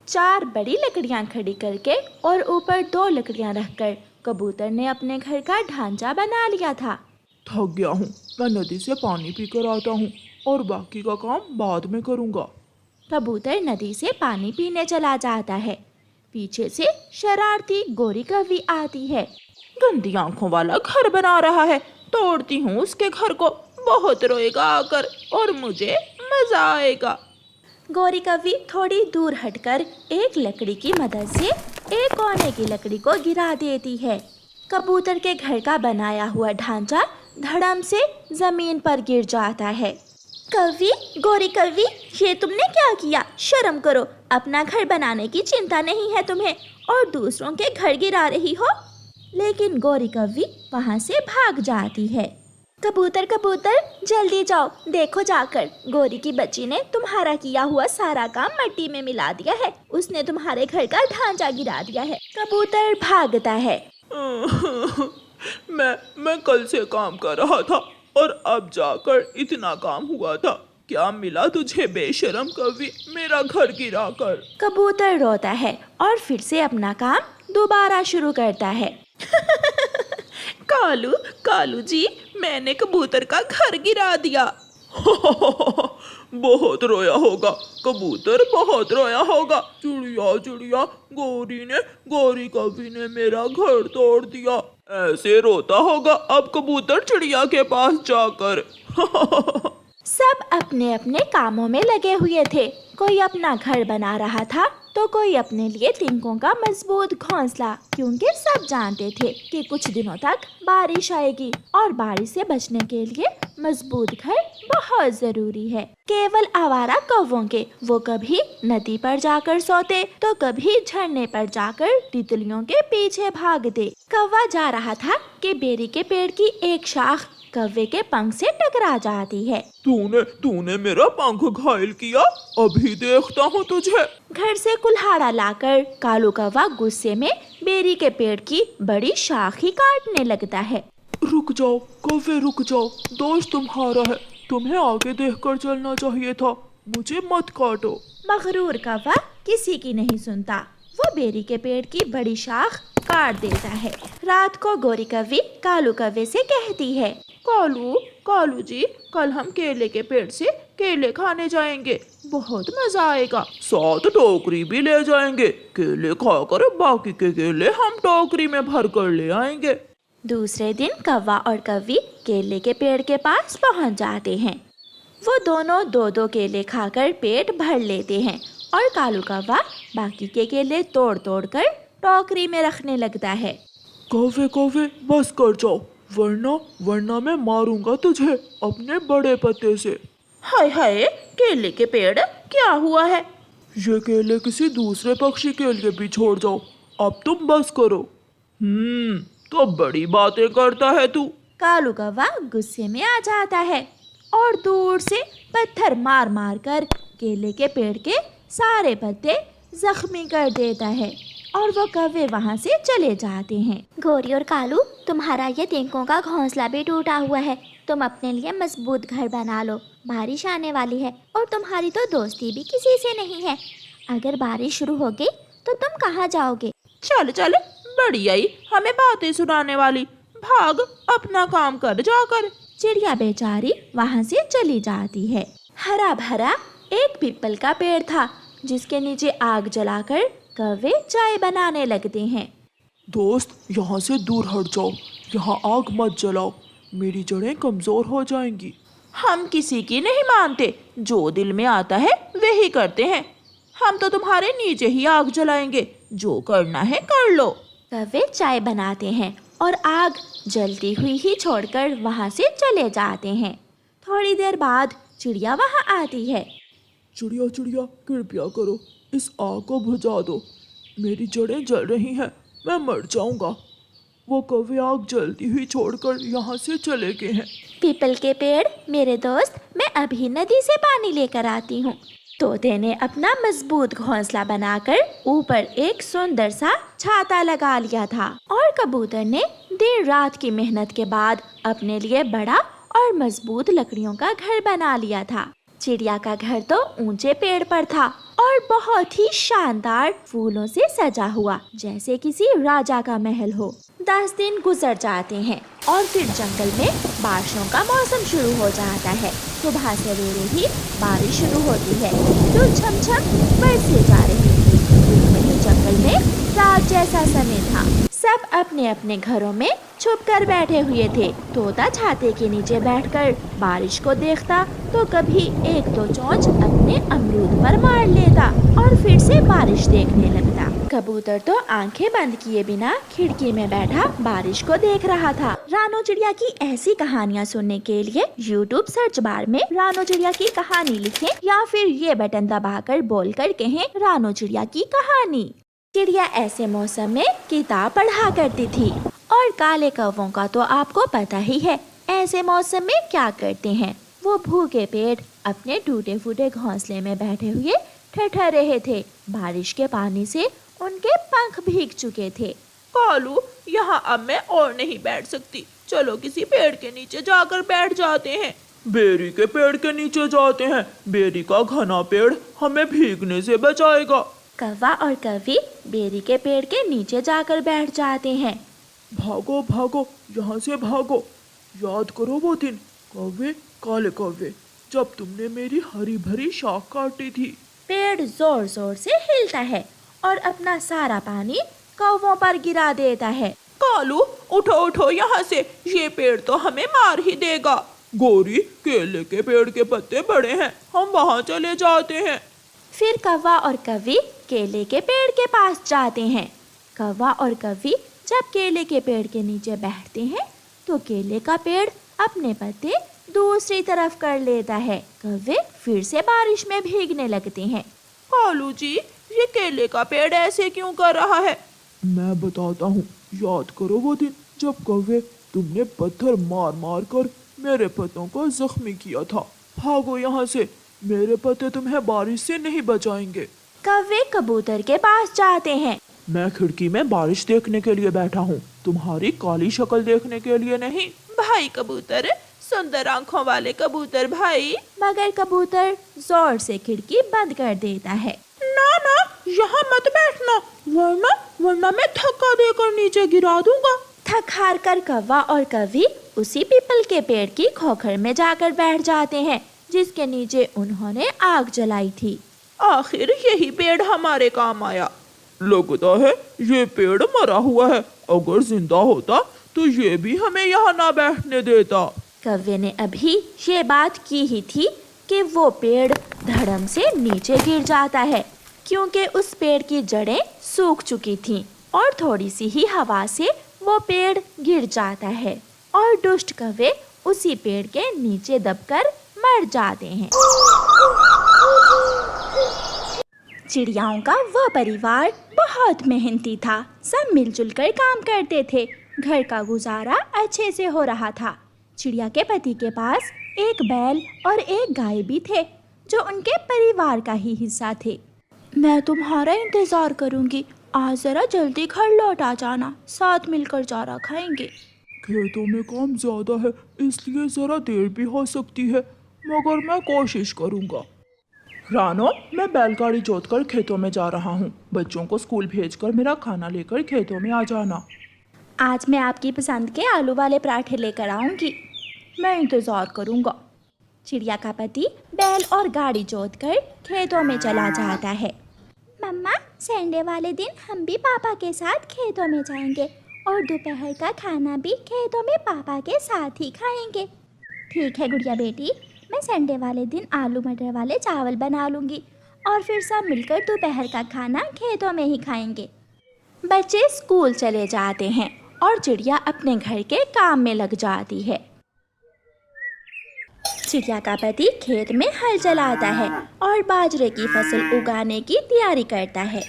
4 बड़ी लकड़ियां खड़ी करके और ऊपर 2 लकड़ियां रखकर कबूतर ने अपने घर का ढांचा बना लिया था। थक गया हूँ, मैं नदी से पानी पीकर आता हूँ और बाकी का काम बाद में करूँगा। कबूतर नदी से पानी पीने चला जाता है। पीछे से शरारती गोरी कौवी आती है। गंदी आंखों वाला घर बना रहा है, तोड़ती हूँ उसके घर को, बहुत रोएगा आकर और मुझे मजा आएगा। गोरी कौवी थोड़ी दूर हटकर एक लकड़ी की मदद से एक कोने की लकड़ी को गिरा देती है। कबूतर के घर का बनाया हुआ ढांचा धड़म से जमीन पर गिर जाता है। कौवी, गोरी कौवी, ये तुमने क्या किया? शर्म करो, अपना घर बनाने की चिंता नहीं है तुम्हें और दूसरों के घर गिरा रही हो। लेकिन गोरी कौवी वहाँ से भाग जाती है। कबूतर कबूतर, जल्दी जाओ, देखो जाकर, गोरी की बच्ची ने तुम्हारा किया हुआ सारा काम मिट्टी में मिला दिया है। उसने तुम्हारे घर का ढांचा गिरा दिया है। कबूतर भागता है। मैं कल से काम कर रहा था और अब जाकर इतना काम हुआ था। क्या मिला तुझे बेशरम कौवी, मेरा घर गिरा कर? कबूतर रोता है और फिर से अपना काम दोबारा शुरू करता है। कालू कालू जी, मैंने कबूतर का घर गिरा दिया। बहुत रोया होगा कबूतर, बहुत रोया होगा। चिड़िया चिड़िया, गोरी कौवी ने मेरा घर तोड़ दिया। ऐसे रोता होगा अब कबूतर चिड़िया के पास जाकर। सब अपने अपने कामों में लगे हुए थे। कोई अपना घर बना रहा था तो कोई अपने लिए तिनकों का मजबूत घोंसला, क्योंकि सब जानते थे कि कुछ दिनों तक बारिश आएगी और बारिश से बचने के लिए मजबूत घर बहुत जरूरी है। केवल आवारा कौवों के, वो कभी नदी पर जाकर सोते तो कभी झरने पर जाकर तितलियों के पीछे भागते। कौवा जा रहा था कि बेरी के पेड़ की एक शाख कौवे के पंख से टकरा जाती है। तूने मेरा पंख घायल किया, अभी देखता हूँ तुझे। घर से कुल्हाड़ा लाकर कालू कौवा गुस्से में बेरी के पेड़ की बड़ी शाख ही काटने लगता है। रुक जाओ कौवे, रुक जाओ, दोस्त तुम्हारा है, तुम्हें आगे देखकर चलना चाहिए था, मुझे मत काटो। मगरूर कौवा किसी की नहीं सुनता, वो बेरी के पेड़ की बड़ी शाख काट देता है। रात को गोरी कौवी कालू कौवे से कहती है, कालू जी, कल हम केले के पेड़ से केले खाने जाएंगे, बहुत मजा आएगा। साथ टोकरी भी ले जाएंगे, केले खाकर बाकी के केले हम टोकरी में भर कर ले आएंगे। दूसरे दिन कौवा और कौवी केले के पेड़ के पास पहुंच जाते हैं। वो दोनों 2-2 केले खाकर पेट भर लेते हैं और कालू कौवा बाकी के केले तोड़ तोड़ कर टोकरी में रखने लगता है। कौवे बस कर जाओ, वरना मैं मारूंगा तुझे अपने बड़े पत्ते से। हाय, केले के पेड़, क्या हुआ है? ये केले किसी दूसरे पक्षी के लिए भी छोड़ जाओ, अब तुम बस करो। तो बड़ी बातें करता है तू। कालू कौवा गुस्से में आ जाता है और दूर से पत्थर मार मार कर केले के पेड़ के सारे पत्ते जख्मी कर देता है और वो कौवे वहाँ से चले जाते हैं। गोरी और कालू, तुम्हारा ये तिनकों का घोंसला भी टूटा हुआ है, तुम अपने लिए मजबूत घर बना लो, बारिश आने वाली है और तुम्हारी तो दोस्ती भी किसी से नहीं है। अगर बारिश शुरू हो गई तो तुम कहाँ जाओगे? चल, बड़ी आई हमें बातें सुनाने वाली, भाग, अपना काम कर जाकर। चिड़िया बेचारी वहाँ से चली जाती है। हरा भरा एक पीपल का पेड़ था जिसके नीचे आग जलाकर कौवे चाय बनाने लगते हैं। दोस्त, यहाँ से दूर हट जाओ, यहाँ आग मत जलाओ, मेरी जड़ें कमजोर हो जाएंगी। हम किसी की नहीं मानते, जो दिल में आता है वही करते हैं। हम तो तुम्हारे नीचे ही आग जलाएंगे, जो करना है कर लो। कौवे चाय बनाते हैं और आग जलती हुई ही छोड़कर वहाँ से चले जाते हैं। थोड़ी देर बाद चिड़िया वहाँ आती है। चिड़िया कृपया करो, इस आग को बुझा दो, मेरी जड़ें जल रही हैं, मैं मर जाऊंगा। वो कौवे आग जलती हुई छोड़कर यहाँ से चले गए हैं। पीपल के पेड़, मेरे दोस्त, मैं अभी नदी से पानी लेकर आती हूँ। तोते ने अपना मजबूत घोंसला बनाकर ऊपर एक सुंदर सा छाता लगा लिया था और कबूतर ने दिन रात की मेहनत के बाद अपने लिए बड़ा और मजबूत लकड़ियों का घर बना लिया था। चिड़िया का घर तो ऊंचे पेड़ पर था और बहुत ही शानदार फूलों से सजा हुआ, जैसे किसी राजा का महल हो। 10 दिन गुजर जाते हैं और फिर जंगल में बारिशों का मौसम शुरू हो जाता है। सुबह सवेरे ही बारिश शुरू होती है जो छमछम बरसे जा रही थी। वहीं जंगल में रात जैसा समय था। सब अपने अपने घरों में छुप कर बैठे हुए थे। तोता छाते के नीचे बैठकर बारिश को देखता तो कभी एक दो चोंच अपने अमरूद पर मार लेता और फिर से बारिश देखने लगता। कबूतर तो आंखें बंद किए बिना खिड़की में बैठा बारिश को देख रहा था। रानो चिड़िया की ऐसी कहानियाँ सुनने के लिए YouTube सर्च बार में रानो चिड़िया की कहानी लिखें या फिर ये बटन दबाकर बोलकर कहें रानो चिड़िया की कहानी। चिड़िया ऐसे मौसम में किताब पढ़ा करती थी और काले कौवों का तो आपको पता ही है ऐसे मौसम में क्या करते हैं। वो भूखे पेट अपने टूटे फूटे घोंसले में बैठे हुए ठहर रहे थे। बारिश के पानी से उनके पंख भीग चुके थे। कालू, यहाँ अब मैं और नहीं बैठ सकती, चलो किसी पेड़ के नीचे जाकर बैठ जाते हैं। बेरी के पेड़ के नीचे जाते हैं, बेरी का घना पेड़ हमें भीगने से बचाएगा। कौवा और कौवी बेरी के पेड़ के नीचे जाकर बैठ जाते हैं। भागो भागो, यहाँ से भागो। याद करो वो दिन कौवे, काले कौवे, जब तुमने मेरी हरी भरी शाख काटी थी। पेड़ जोर जोर से हिलता है और अपना सारा पानी कौवों पर गिरा देता है। कालू, उठो उठो यहाँ से, ये पेड़ तो हमें मार ही देगा। गोरी, केले के पेड़ के पत्ते बड़े हैं, हम वहाँ चले जाते हैं। फिर कौवा और कौवी केले के पेड़ के पास जाते हैं। कौवा और कौवी जब केले के पेड़ के नीचे बैठते हैं तो केले का पेड़ अपने पत्ते दूसरी तरफ कर लेता है। कौवे फिर से बारिश में भीगने लगते हैं। कालू जी, ये केले का पेड़ ऐसे क्यों कर रहा है? मैं बताता हूँ। याद करो वो दिन जब कौवे तुमने पत्थर मार मार कर मेरे पत्तों को जख्मी किया था। भागो यहाँ से, मेरे पत्ते तुम्हें बारिश से नहीं बचाएंगे। कौवे कबूतर के पास जाते हैं। मैं खिड़की में बारिश देखने के लिए बैठा हूँ, तुम्हारी काली शक्ल देखने के लिए नहीं। भाई कबूतर, सुंदर आंखों वाले कबूतर भाई। मगर कबूतर जोर से खिड़की बंद कर देता है। ना ना, यहाँ मत बैठना, वरना मैं धक्का देकर नीचे गिरा दूंगा। थक हार कर कौवा और कौवी उसी पीपल के पेड़ की खोखर में जाकर बैठ जाते हैं जिसके नीचे उन्होंने आग जलाई थी। आखिर यही पेड़ हमारे काम आया। लगता है ये पेड़ मरा हुआ है, अगर जिंदा होता तो ये भी हमें यहाँ ना बैठने देता। कौवे ने अभी ये बात की ही थी कि वो पेड़ धड़म से नीचे गिर जाता है क्योंकि उस पेड़ की जड़ें सूख चुकी थीं और थोड़ी सी ही हवा से वो पेड़ गिर जाता है और दुष्ट कौवे उसी पेड़ के नीचे दबकर मर जाते हैं। चिड़ियाओं का वह परिवार बहुत मेहनती था। सब मिलजुल कर काम करते थे। घर का गुजारा अच्छे से हो रहा था। चिड़िया के पति के पास एक बैल और एक गाय भी थे जो उनके परिवार का ही हिस्सा थे। मैं तुम्हारा इंतजार करूंगी, आज जरा जल्दी घर लौट आ जाना, साथ मिलकर चारा खाएंगे। खेतों में काम ज्यादा है इसलिए जरा देर भी हो सकती है, मगर मैं कोशिश करूंगा। रानो, मैं बैलगाड़ी जोतकर खेतों में जा रहा हूँ। बच्चों को स्कूल भेजकर मेरा खाना लेकर खेतों में आ जाना। आज मैं आपकी पसंद के आलू वाले पराठे लेकर आऊंगी। मैं इंतजार करूंगा। चिड़िया का पति बैल और गाड़ी जोतकर खेतों में चला जाता है। मम्मा, संडे वाले दिन हम भी पापा के साथ खेतों में जाएंगे और दोपहर का खाना भी खेतों में पापा के साथ ही खाएंगे। ठीक है गुड़िया बेटी, मैं संडे वाले दिन आलू मटर वाले चावल बना लूँगी और फिर सब मिलकर दोपहर का खाना खेतों में ही खाएंगे। बच्चे स्कूल चले जाते हैं और चिड़िया अपने घर के काम में लग जाती है। चिड़िया का पति खेत में हल चलाता है और बाजरे की फसल उगाने की तैयारी करता है।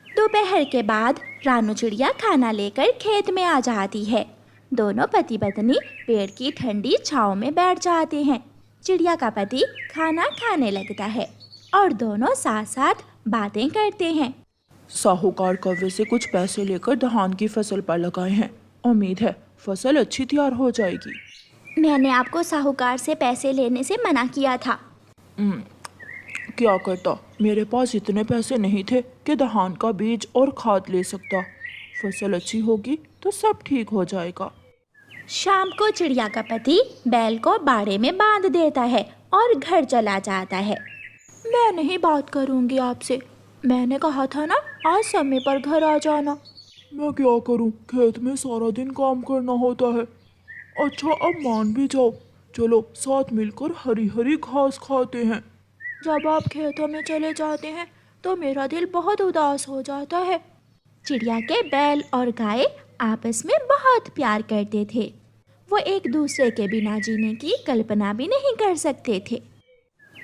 दोपहर के बाद रानू चिड़िया खाना लेकर खेत में आ जाती है। दोनों पति पत्नी पेड़ की ठंडी छांव में बैठ जाते हैं। चिड़िया का पति खाना खाने लगता है और दोनों साथ साथ बातें करते हैं। साहूकार कौवे से कुछ पैसे लेकर धान की फसल पर लगाए हैं, उम्मीद है फसल अच्छी तैयार हो जाएगी। मैंने आपको साहूकार से पैसे लेने से मना किया था। क्या करता, मेरे पास इतने पैसे नहीं थे कि धान का बीज और खाद ले सकता। फसल अच्छी होगी तो सब ठीक हो जाएगा। शाम को चिड़िया का पति बैल को बाड़े में बांध देता है और घर चला जाता है। मैं नहीं बात करूंगी आपसे, मैंने कहा था ना आज समय पर घर आ जाना। मैं क्या करूं, खेत में सारा दिन काम करना होता है। अच्छा अब मान भी जाओ, चलो साथ मिलकर हरी हरी घास खाते हैं। जब आप खेतों में चले जाते हैं तो मेरा दिल बहुत उदास हो जाता है। चिड़िया के बैल और गाय आपस में बहुत प्यार करते थे। वो एक दूसरे के बिना जीने की कल्पना भी नहीं कर सकते थे।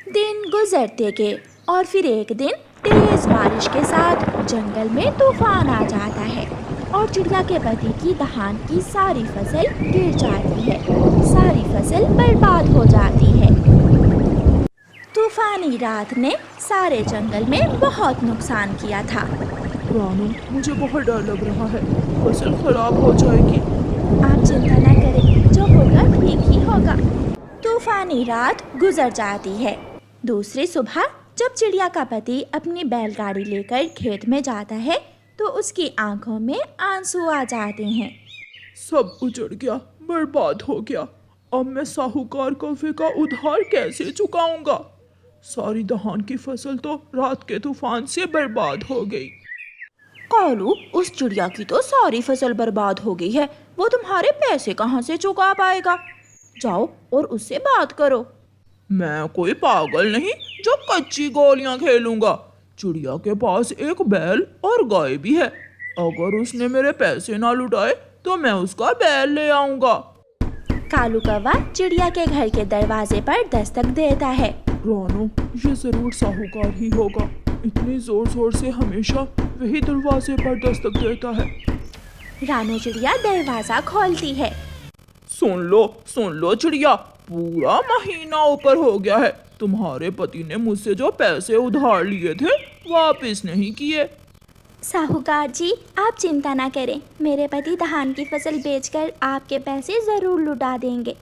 दिन गुजरते गए और फिर एक दिन तेज बारिश के साथ जंगल में तूफान आ जाता है और चिड़िया के पति की धान की सारी फसल गिर जाती है। सारी फसल बर्बाद हो जाती है। तूफानी रात ने सारे जंगल में बहुत नुकसान किया था। रानू, मुझे बहुत डर लग रहा है, फसल खराब हो जाएगी। आप चिंता न करें, जो होगा ठीक ही होगा। तूफानी रात गुजर जाती है। दूसरी सुबह जब चिड़िया का पति अपनी बैलगाड़ी लेकर खेत में जाता है तो उसकी आंखों में आंसू आ जाते हैं। सब उजड़ गया, बर्बाद हो गया। अब मैं साहूकार कौवे का उधार कैसे चुकाऊंगा? सारी धान की फसल तो रात के तूफान से बर्बाद हो गई। कालू, उस चिड़िया की तो सारी फसल बर्बाद हो गई है, वो तुम्हारे पैसे कहाँ से चुका पाएगा? जाओ और उससे बात करो। मैं कोई पागल नहीं जो कच्ची गोलियां खेलूंगा। चिड़िया के पास एक बैल और गाय भी है। अगर उसने मेरे पैसे ना लुटाए तो मैं उसका बैल ले आऊंगा। कालू कौवा चिड़िया के घर के दरवाजे पर दस्तक देता है। रानू, ये जरूर साहूकार ही होगा। इतनी जोर जोर से हमेशा वही दरवाजे पर दस्तक देता है। रानू चिड़िया दरवाजा खोलती है। सुन लो चिड़िया, पूरा महीना ऊपर हो गया है। तुम्हारे पति ने मुझसे जो पैसे उधार लिए थे वापस नहीं किए। साहूकार जी, आप चिंता ना करें, मेरे पति धान की फसल बेचकर आपके पैसे जरूर लुटा देंगे।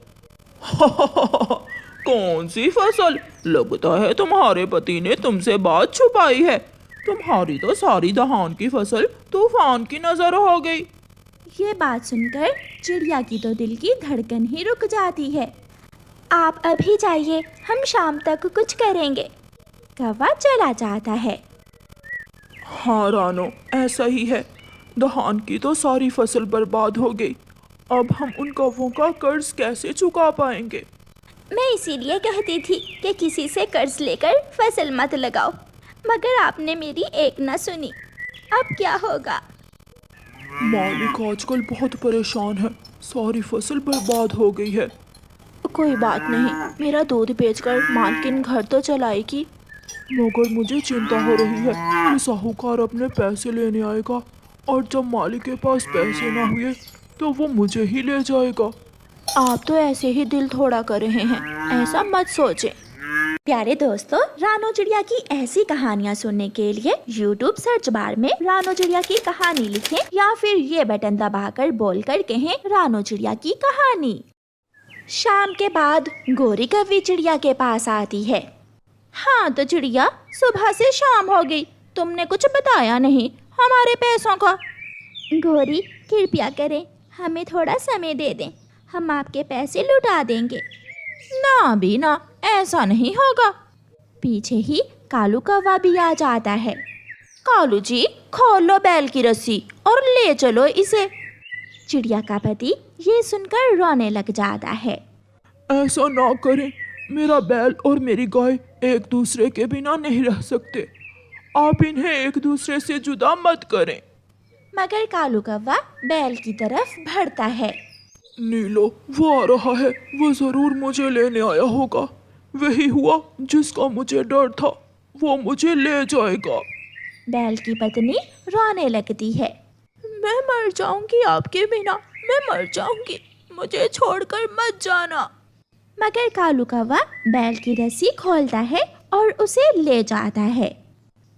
कौन सी फसल? लगता है तुम्हारे पति ने तुमसे बात छुपाई है। तुम्हारी तो सारी धान की फसल तूफान की नजर हो गई। ये बात सुनकर चिड़िया की तो दिल की धड़कन ही रुक जाती है। आप अभी जाइए, हम शाम तक कुछ करेंगे। कौवा चला जाता है। हाँ रानो, ऐसा ही है। धान की तो सारी फसल बर्बाद हो गई। अब हम उन कौवों का कर्ज कैसे चुका पाएंगे? मैं इसीलिए कहती थी कि किसी से कर्ज लेकर फसल मत लगाओ, मगर आपने मेरी एक न सुनी। अब क्या होगा? मालिक आजकल बहुत परेशान है, सारी फसल बर्बाद हो गई है। कोई बात नहीं, मेरा दूध बेचकर मालकिन घर तो चलाएगी। मगर मुझे चिंता हो रही है कि साहूकार अपने पैसे लेने आएगा और जब मालिक के पास पैसे ना हुए तो वो मुझे ही ले जाएगा। आप तो ऐसे ही दिल थोड़ा कर रहे हैं, ऐसा मत सोचें। प्यारे दोस्तों, रानू चिड़िया की ऐसी कहानियाँ सुनने के लिए YouTube सर्च बार में रानू चिड़िया की कहानी लिखें या फिर ये बटन दबाकर बोलकर कहें रानू चिड़िया की कहानी। शाम के बाद गोरी कौवी चिड़िया के पास आती है। हाँ तो चिड़िया, सुबह से शाम हो गई, तुमने कुछ बताया नहीं हमारे पैसों का। गोरी, कृपया करें, हमें थोड़ा समय दे दें, हम आपके पैसे लुटा देंगे। ना भी ना, ऐसा नहीं होगा। पीछे ही कालू कौवा भी आ जाता है। कालू जी, खोल लो बैल की रस्सी और ले चलो इसे। चिड़िया का पति ये सुनकर रोने लग जाता है। ऐसा ना करें, मेरा बैल और मेरी गाय एक दूसरे के बिना नहीं रह सकते। आप इन्हें एक दूसरे से जुदा मत करें। मगर कालू कौवा बैल की तरफ बढ़ता है। नीलो, वो आ रहा है, वो जरूर मुझे लेने आया होगा। वही हुआ जिसका मुझे डर था, वो मुझे ले जाएगा। बैल की पत्नी रोने लगती है। मैं मर जाऊंगी आपके बिना, मैं मर जाऊंगी, मुझे छोड़कर मत जाना। मगर कालू कौवा बैल की रस्सी खोलता है और उसे ले जाता है।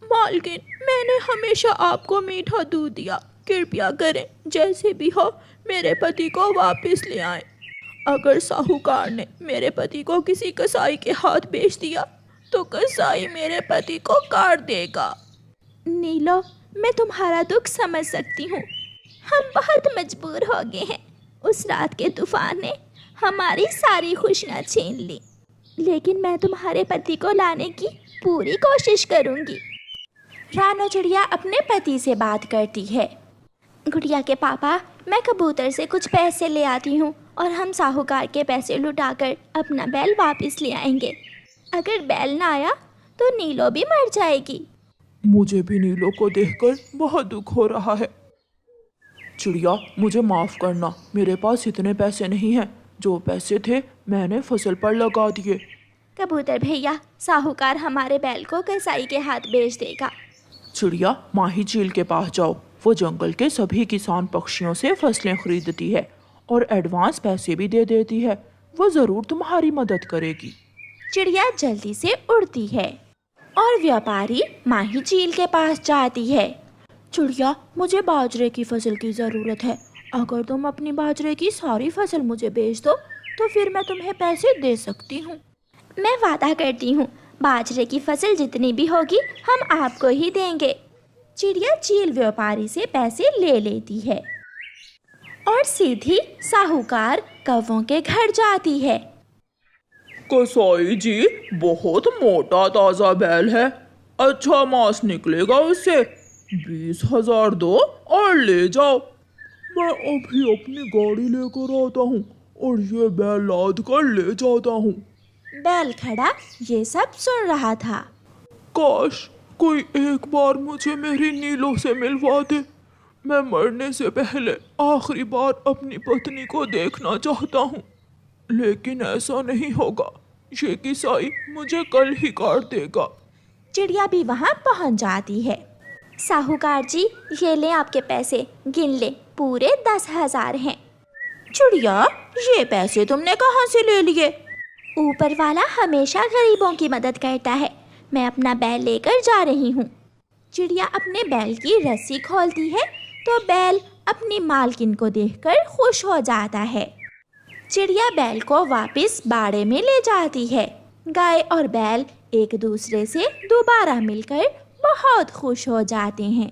मालकिन, मैंने हमेशा आपको मीठा दूध दिया, कृपया करें जैसे भी हो मेरे पति को वापस ले आए। अगर साहूकार ने मेरे पति को किसी कसाई के हाथ बेच दिया तो कसाई मेरे पति को काट देगा। नीलो, मैं तुम्हारा दुख समझ सकती हूँ। हम बहुत मजबूर हो गए हैं। उस रात के तूफान ने हमारी सारी खुशियाँ छीन ली, लेकिन मैं तुम्हारे पति को लाने की पूरी कोशिश करूँगी। रानो चिड़िया अपने पति से बात करती है। गुड़िया के पापा, मैं कबूतर से कुछ पैसे ले आती हूँ और हम साहूकार के पैसे लुटाकर अपना बैल वापस ले आएंगे। अगर बैल ना आया तो नीलो भी मर जाएगी। मुझे भी नीलो को देखकर बहुत दुख हो रहा है। चिड़िया, मुझे माफ करना, मेरे पास इतने पैसे नहीं हैं। जो पैसे थे मैंने फसल पर लगा दिए। कबूतर भैया, साहूकार हमारे बैल को कसाई के हाथ बेच देगा। चिड़िया, माही झील के पास जाओ। वो जंगल के सभी किसान पक्षियों से फसलें खरीदती है और एडवांस पैसे भी दे देती है। वो जरूर तुम्हारी मदद करेगी। चिड़िया जल्दी से उड़ती है और व्यापारी माही झील के पास जाती है। चिड़िया, मुझे बाजरे की फसल की ज़रूरत है। अगर तुम अपनी बाजरे की सारी फसल मुझे बेच दो तो फिर मैं तुम्हें पैसे दे सकती हूँ। मैं वादा करती हूँ, बाजरे की फसल जितनी भी होगी हम आपको ही देंगे। चिड़िया चील व्यापारी से पैसे ले लेती है और सीधी साहूकार कौवों के घर जाती है। कसाई जी, बहुत मोटा ताजा बैल है। अच्छा मांस निकलेगा उससे। 20,000 दो और ले जाओ। मैं अभी अपनी गाड़ी लेकर आता हूँ और ये बैल लाद कर ले जाता हूँ। बैल खड़ा ये सब सुन रहा था। काश कोई एक बार मुझे मेरी नीलो से मिलवा दे। मैं मरने से पहले आखिरी बार अपनी पत्नी को देखना चाहता हूँ, लेकिन ऐसा नहीं होगा। ये किसाई मुझे कल ही काट देगा। चिड़िया भी वहाँ पहुँच जाती है। साहूकार जी, ये ले आपके पैसे, गिन ले, पूरे 10,000 हैं। चिड़िया, ये पैसे तुमने कहाँ से ले लिए? ऊपर वाला हमेशा गरीबों की मदद करता है। मैं अपना बैल लेकर जा रही हूँ। चिड़िया अपने बैल की रस्सी खोलती है तो बैल अपनी मालकिन को देखकर खुश हो जाता है। चिड़िया बैल को वापस बाड़े में ले जाती है। गाय और बैल एक दूसरे से दोबारा मिलकर बहुत खुश हो जाते हैं।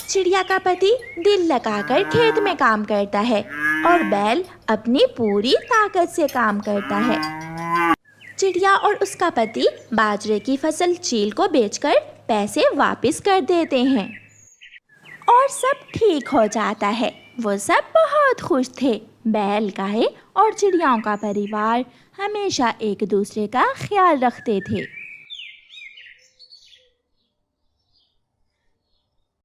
चिड़िया का पति दिल लगाकर खेत में काम करता है और बैल अपनी पूरी ताकत से काम करता है। चिड़िया और उसका पति बाजरे की फसल चील को बेचकर पैसे वापस कर देते हैं और सब ठीक हो जाता है। वो सब बहुत खुश थे। बैल, गाय और चिड़ियाओं का परिवार हमेशा एक दूसरे का ख्याल रखते थे।